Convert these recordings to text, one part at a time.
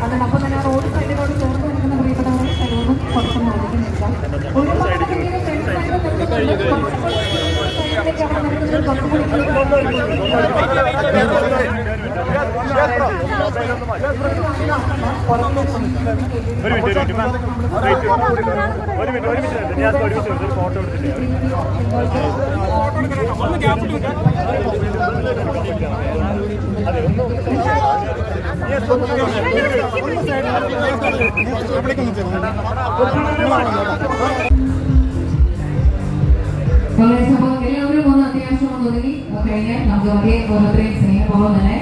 അതിനൊപ്പം തന്നെ റോഡ് സൈഡിലോട് ചേർന്ന് നിൽക്കുന്ന പ്രിയപ്പെട്ടവരെ കഴിവതും പുറത്തൊന്നും ഒതുക്കുന്നില്ല. എല്ലാവരും ഒന്ന് അത്യാവശ്യം ഒന്ന് ഒതുങ്ങി കഴിഞ്ഞാൽ നമുക്ക് വലിയ ഓരോരുത്തരെയും സ്നേഹപൂർവ്വം തന്നെ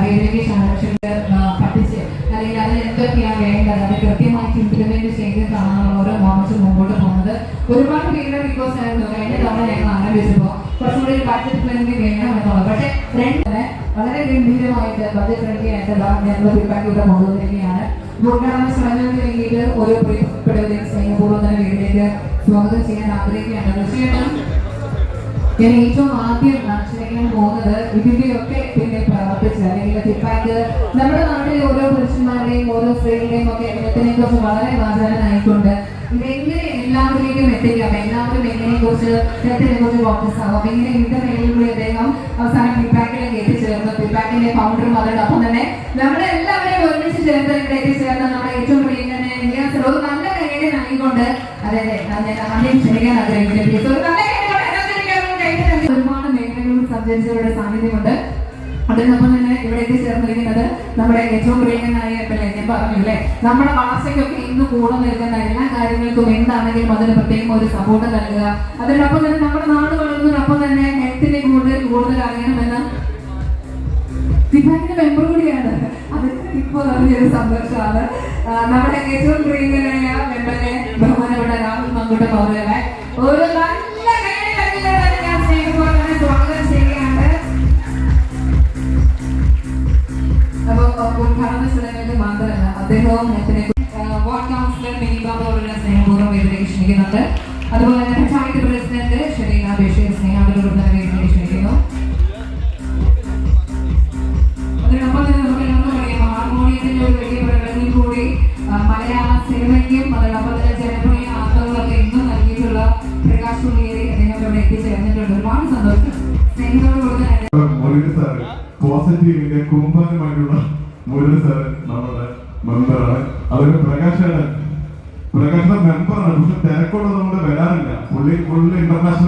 വേദിയിലേക്ക് സംരക്ഷകർ പഠിച്ച് അല്ലെങ്കിൽ അതിൽ എന്തൊക്കെയാണ് വേണ്ടത് അത് കൃത്യമായിട്ട് ഇംപ്ലിമെന്റ് ചെയ്തിട്ടാണ് നമ്മൾ ഓരോ മോമൻസും മുമ്പോട്ട് പോകുന്നത്. ഒരുപാട് പേരുടെ റിക്വസ്റ്റ് ആയിരുന്നു കഴിഞ്ഞ തവണ ഞങ്ങൾ ആരംഭിച്ചപ്പോൾ കുറച്ചുകൂടി ഒരു ബഡ്ജറ്റ് ഫ്രണ്ട്ലി വേണം എന്നുള്ളത്. പക്ഷേ രണ്ടിനെ വളരെ ഗംഭീരമായിട്ട് ബഡ്ജറ്റ് ഫ്രണ്ട്ലി ആയിട്ട് ഞങ്ങൾ ഫീഡ്ബാക്ക് ഇവിടെ കൊണ്ടുവന്നിരിക്കുകയാണ്. ഉദ്ഘാടന ചടങ്ങുകൾക്ക് വേണ്ടിയിട്ട് ഓരോ പ്രിയപ്പെട്ടവരെയും സ്നേഹപൂർവ്വം തന്നെ വീട്ടിലേക്ക് സ്വാഗതം ചെയ്യാൻ ആഗ്രഹിക്കുകയാണ്. തീർച്ചയായിട്ടും ഞാൻ ഏറ്റവും ആദ്യം ക്ഷണിക്കാൻ പോകുന്നത് ഇതിന്റെയൊക്കെ പിന്നെ പ്രവർത്തിച്ച് അല്ലെങ്കിൽ ഫീഡ്ബാക്ക് നമ്മുടെ നാട്ടിലെ ഓരോ പുരുഷന്മാരുടെയും ഓരോ സ്ത്രീകളുടെയും ഒക്കെ എണ്ണത്തിനെ കുറിച്ച് വളരെ വാചാലനായിക്കൊണ്ട് ഇതെങ്ങനെ എല്ലാവരിലേക്കും എത്തിക്കാം, എല്ലാവരും എങ്ങനെ കുറിച്ച് ഹെൽത്തിനെ കുറിച്ച് ഫോക്കസ് ആവും, അപ്പൊ ഇങ്ങനെ വിവിധ മേഖലകളിലൂടെ അദ്ദേഹം അവസാനം ഫീഡ്ബാക്കിലേക്ക് എത്തിച്ചേർന്നു. ഫീഡ്ബാക്കിന്റെ ഫൗണ്ടറും അതോടൊപ്പം തന്നെ നമ്മുടെ എല്ലാവരെയും ഒരുമിച്ച് ചേർന്ന് ഇവിടെ എത്തിച്ചേർന്ന് നമ്മുടെ ഏറ്റവും പ്രിയങ്കരനെ ഒരു നല്ല കൈയ്യടി നൽകിക്കൊണ്ട് ആദ്യം ക്ഷണിക്കാൻ ആഗ്രഹിക്കുന്നു. ഒരുപാട് മേഖലകളിൽ സഞ്ചരിച്ചവരുടെ സാന്നിധ്യമുണ്ട്. അതിനൊപ്പം തന്നെ ഇവിടെ എത്തിച്ചേർന്നിരിക്കുന്നത് നമ്മുടെ ഏറ്റവും പ്രിയങ്കരനായ ഞാൻ പറഞ്ഞു അല്ലേ, നമ്മുടെ വളർച്ചയ്ക്കൊക്കെ ഇന്ന് കൂടെ നിൽക്കുന്ന എല്ലാ കാര്യങ്ങൾക്കും എന്താണെങ്കിലും അതിന് പ്രത്യേകം ഒരു സപ്പോർട്ട് നൽകുക. അതിനൊപ്പം തന്നെ നമ്മുടെ നാട് വളരുന്നതിനൊപ്പം തന്നെ ഹെൽത്തിനെ കൂടുതൽ അറിയണമെന്ന് ഫിഫാക്കിന്റെ മെമ്പർ കൂടിയാണ്. അത് ഇപ്പോൾ അറിഞ്ഞൊരു സന്തോഷമാണ്. നമ്മുടെ ഏറ്റവും പ്രിയങ്കരനായ മെമ്പറെ ബഹുമാനപ്പെട്ട രാഹുൽ മങ്കൂട്ടം അവരുടെ ഒരു നല്ല ഞാൻ സ്നേഹപൂർവ്വം സ്വാഗതം ചെയ്യുകയാണ്. അപ്പൊ ഉദ്ഘാടന ചടങ്ങുകൾക്ക് മാത്രമല്ല അദ്ദേഹവും വാർഡ് കൗൺസിലർ മിനിബാബു അവരുടെ സ്നേഹപൂർവ്വം വേദിയിലേക്ക് ക്ഷണിക്കുന്നുണ്ട്. അതുപോലെ തന്നെ പഞ്ചായത്ത് പ്രസിഡന്റ് ഷെരീന ബഷീർ സ്നേഹാദരപൂർവ്വം തന്നെ വേദിയിലേക്ക് ക്ഷണിക്കുന്നു. അതിനൊപ്പം തന്നെ നമുക്ക് എല്ലാവർക്കും അറിയാം ഹാർമോണിയത്തിന്റെ ഒരു വലിയ പ്രകടനം കൂടി മലയാള സിനിമയ്ക്കും അതോടൊപ്പം തന്നെ ജനപ്രിയ ആർട്ടുകളൊക്കെ ഇന്നും നൽകിയിട്ടുള്ള പ്രകാശ് പുള്ളിയേരി അദ്ദേഹം ഇവിടെ എത്തിച്ചേർന്നിട്ടുണ്ട്. ഒരുപാട് സന്തോഷം. സ്നേഹത്തോടുകൂടി പോസിറ്റീവിന്റെ കുംഭകമായിട്ടുള്ള മുരളി സാർ നമ്മുടെ മെമ്പറാണ്. അതൊരു പ്രകാശ മെമ്പറാണ്. പക്ഷെ തിരക്കുള്ളത് കൊണ്ട് വരാറില്ല. പുള്ളി ഇന്റർനാഷണൽ